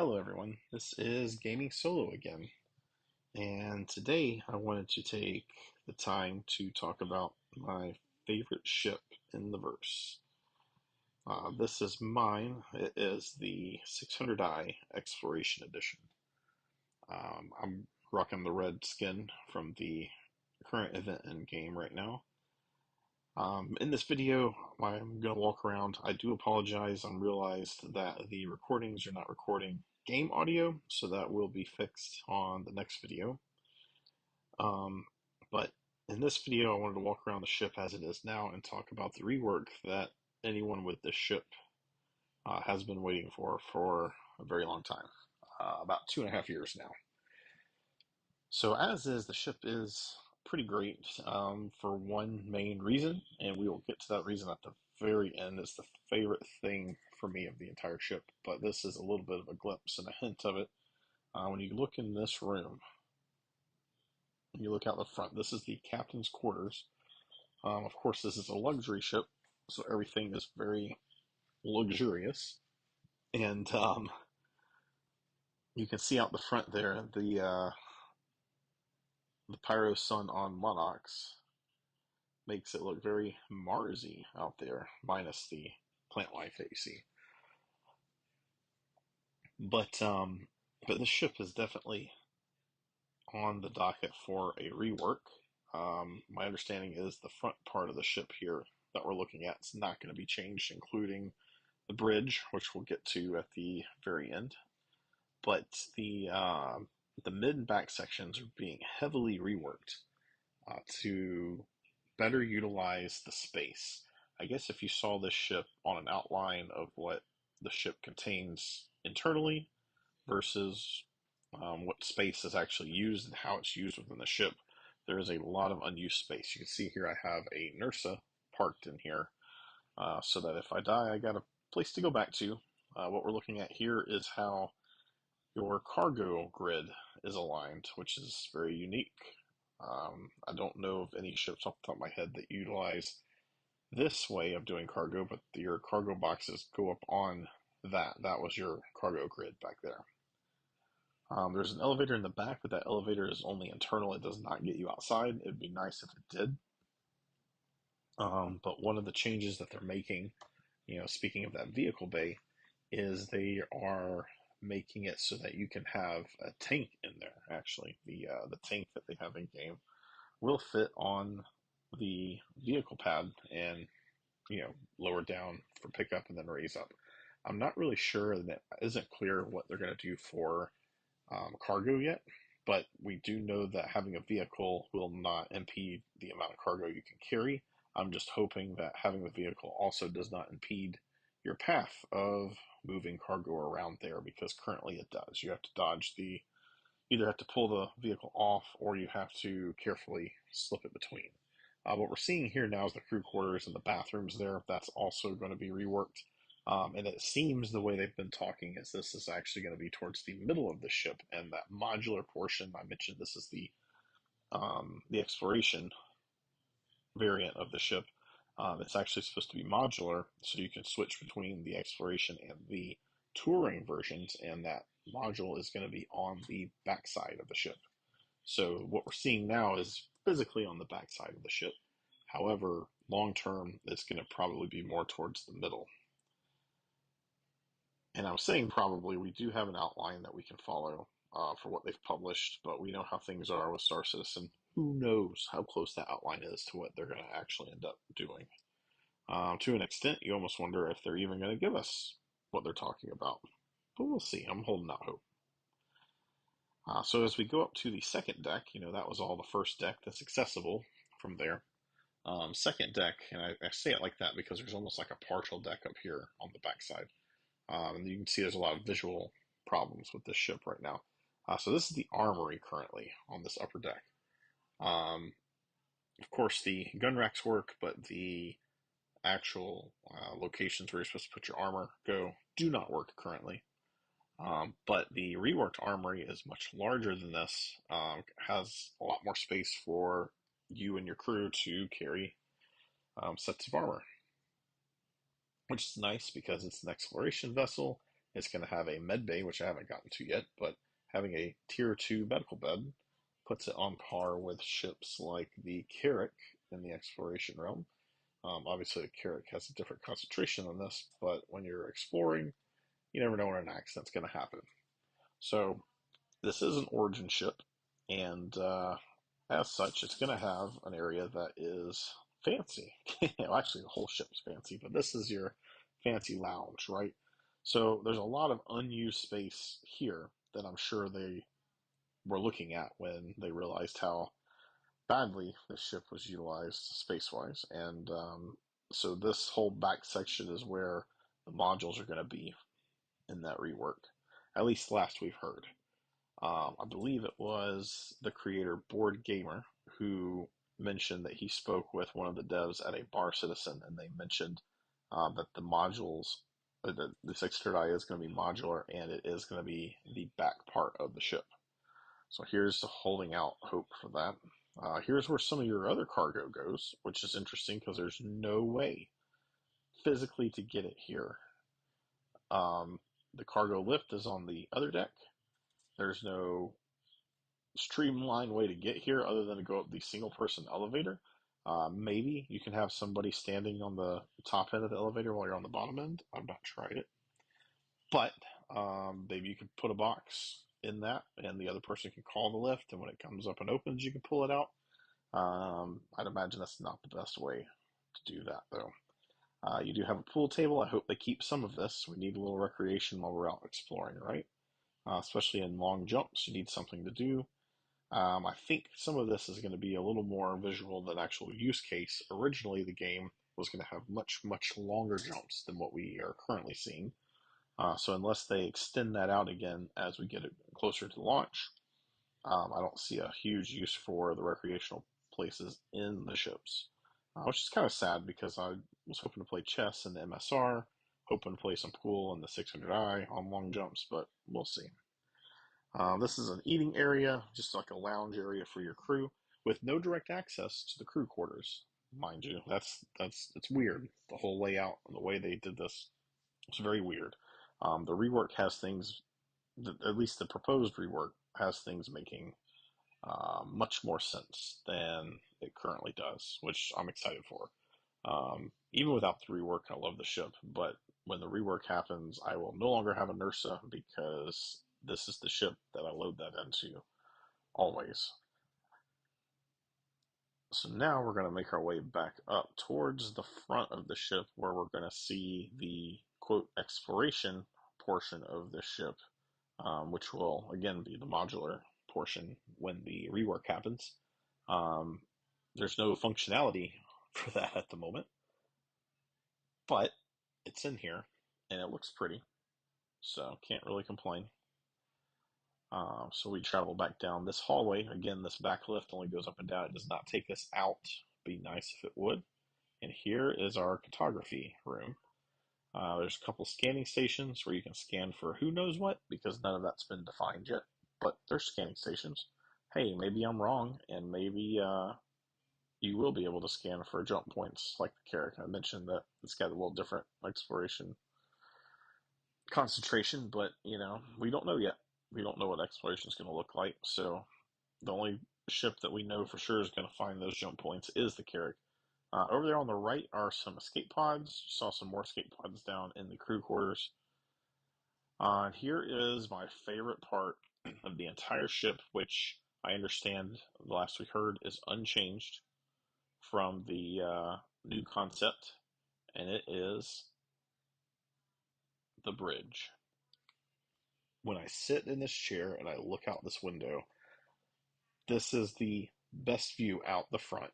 Hello everyone, this is Gaming Solo again, and today I wanted to take the time to talk about my favorite ship in the verse. This is mine. It is the 600i Exploration Edition. I'm rocking the red skin from the current event in game right now. In this video, I'm going to walk around. I do apologize. I realized that the recordings are not recording game audio, so that will be fixed on the next video. But in this video, I wanted to walk around the ship as it is now and talk about the rework that anyone with this ship has been waiting for a very long time, about 2.5 years now. So as is, the ship is pretty great for one main reason, and we will get to that reason at the very end. It's the favorite thing for me of the entire ship, but this is a little bit of a glimpse and a hint of it. When you look in this room, and you look out the front, this is the captain's quarters. Of course, this is a luxury ship, so everything is very luxurious. And you can see out the front there the Pyro Sun on Monox makes it look very Marsy out there, minus the plant life that you see. But this ship is definitely on the docket for a rework. My understanding is the front part of the ship here that we're looking at is not going to be changed, including the bridge, which we'll get to at the very end. But the mid and back sections are being heavily reworked to better utilize the space. I guess if you saw this ship on an outline of what the ship contains internally versus what space is actually used and how it's used within the ship, there is a lot of unused space. You can see here I have a Nursa parked in here so that if I die, I got a place to go back to. What we're looking at here is how your cargo grid is aligned, which is very unique. I don't know of any ships off the top of my head that utilize this way of doing cargo, but your cargo boxes go up on that. That was your cargo grid back there. There's an elevator in the back, but that elevator is only internal. It does not get you outside. It'd be nice if it did. But one of the changes that they're making, speaking of that vehicle bay, is they are making it so that you can have a tank in there. Actually, the tank that they have in game will fit on the vehicle pad and lower down for pickup and then raise up. I'm not really sure, and it isn't clear what they're going to do for cargo yet, but we do know that having a vehicle will not impede the amount of cargo you can carry. I'm just hoping that having the vehicle also does not impede your path of moving cargo around there, because currently it does. You have to either have to pull the vehicle off or you have to carefully slip it between. What we're seeing here now is the crew quarters and the bathrooms there. That's also going to be reworked. And it seems the way they've been talking is this is actually going to be towards the middle of the ship, and that modular portion, I mentioned this is the exploration variant of the ship. It's actually supposed to be modular, so you can switch between the exploration and the touring versions, and that module is going to be on the backside of the ship. So what we're seeing now is physically on the backside of the ship. However, long term, it's going to probably be more towards the middle. And I'm saying probably, we do have an outline that we can follow for what they've published, but we know how things are with Star Citizen. Who knows how close that outline is to what they're going to actually end up doing. To an extent, you almost wonder if they're even going to give us what they're talking about. But we'll see. I'm holding out hope. So as we go up to the second deck, that was all the first deck that's accessible from there. Second deck, and I say it like that because there's almost like a partial deck up here on the backside. And you can see there's a lot of visual problems with this ship right now. So this is the armory currently on this upper deck. Of course, the gun racks work, but the actual locations where you're supposed to put your armor do not work currently. But the reworked armory is much larger than this, has a lot more space for you and your crew to carry sets of armor, which is nice because it's an exploration vessel It's going to have a med bay, which I haven't gotten to yet, but having a tier 2 medical bed puts it on par with ships like the Carrack in the exploration realm. Obviously, the Carrack has a different concentration than this, but when you're exploring, you never know when an accident's going to happen. So this is an origin ship, and as such, it's going to have an area that is fancy. Well, actually, the whole ship's fancy, but this is your fancy lounge, right? So there's a lot of unused space here that I'm sure they were looking at when they realized how badly this ship was utilized space-wise. And so this whole back section is where the modules are going to be in that rework, at least last we've heard. I believe it was the creator Board Gamer who mentioned that he spoke with one of the devs at a Bar Citizen, and they mentioned that the modules, that this extra is going to be modular, and it is going to be the back part of the ship. So here's holding out hope for that. Here's where some of your other cargo goes, which is interesting because there's no way physically to get it here. The cargo lift is on the other deck. There's no streamlined way to get here other than to go up the single person elevator. Maybe you can have somebody standing on the top end of the elevator while you're on the bottom end. I've not tried it. But maybe you could put a box in that and the other person can call the lift, and when it comes up and opens, you can pull it out. I'd imagine that's not the best way to do that, though. You do have a pool table. I hope they keep some of this. We need a little recreation while we're out exploring, right? Especially in long jumps, you need something to do. I think some of this is going to be a little more visual than actual use case. Originally, the game was going to have much, much longer jumps than what we are currently seeing. So unless they extend that out again as we get it closer to launch, I don't see a huge use for the recreational places in the ships, which is kind of sad because I was hoping to play chess in the MSR, hoping to play some pool in the 600i on long jumps, but we'll see. This is an eating area, just like a lounge area for your crew, with no direct access to the crew quarters. Mind you, it's weird. The whole layout and the way they did this is very weird. The rework has things, at least the proposed rework has things making much more sense than it currently does, which I'm excited for. Even without the rework, I love the ship, but when the rework happens, I will no longer have a Nursa because this is the ship that I load that into always. So now we're going to make our way back up towards the front of the ship where we're going to see the quote exploration portion of the ship, which will again be the modular portion when the rework happens. Um, there's no functionality for that at the moment, but it's in here and it looks pretty, so can't really complain. So we travel back down this hallway. Again, this back lift only goes up and down. It does not take us out. Be nice if it would. And here is our cartography room. There's a couple scanning stations where you can scan for who knows what, because none of that's been defined yet. But there's scanning stations. Hey, maybe I'm wrong, and maybe you will be able to scan for jump points like the Carrack. I mentioned that it's got a little different exploration concentration, but we don't know yet. We don't know what exploration is going to look like. So the only ship that we know for sure is going to find those jump points is the Carrack. Over there on the right are some escape pods. You saw some more escape pods down in the crew quarters. Here is my favorite part of the entire ship, which I understand the last we heard is unchanged from the new concept, and it is the bridge. When I sit in this chair and I look out this window, this is the best view out the front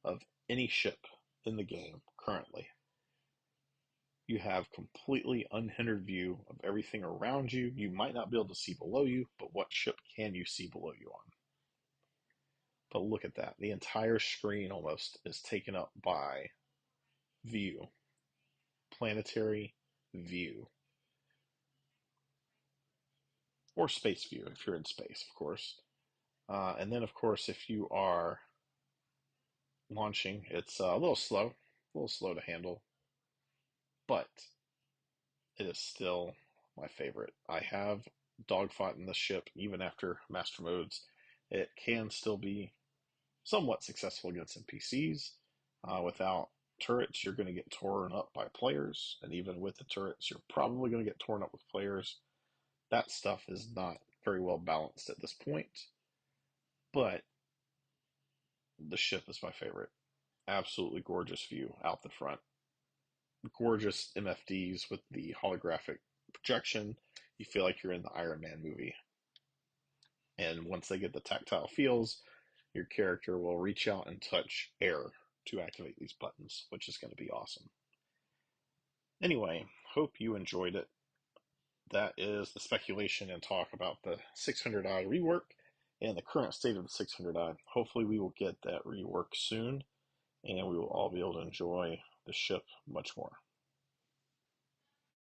of any ship in the game currently. You have completely unhindered view of everything around you. You might not be able to see below you, but what ship can you see below you on? But look at that. The entire screen almost is taken up by view, planetary view, or space view if you're in space, of course. And then, of course, if you are launching, it's a little slow to handle, but it is still my favorite. I have dogfight in this ship even after master modes. It can still be somewhat successful against NPCs. Without turrets, you're going to get torn up by players, and even with the turrets, you're probably going to get torn up with players. That stuff is not very well balanced at this point, but the ship is my favorite. Absolutely gorgeous view out the front. Gorgeous MFDs with the holographic projection. You feel like you're in the Iron Man movie. And once they get the tactile feels, your character will reach out and touch air to activate these buttons, which is going to be awesome. Anyway, hope you enjoyed it. That is the speculation and talk about the 600i rework and the current state of the 600i. Hopefully, we will get that rework soon, and we will all be able to enjoy the ship much more.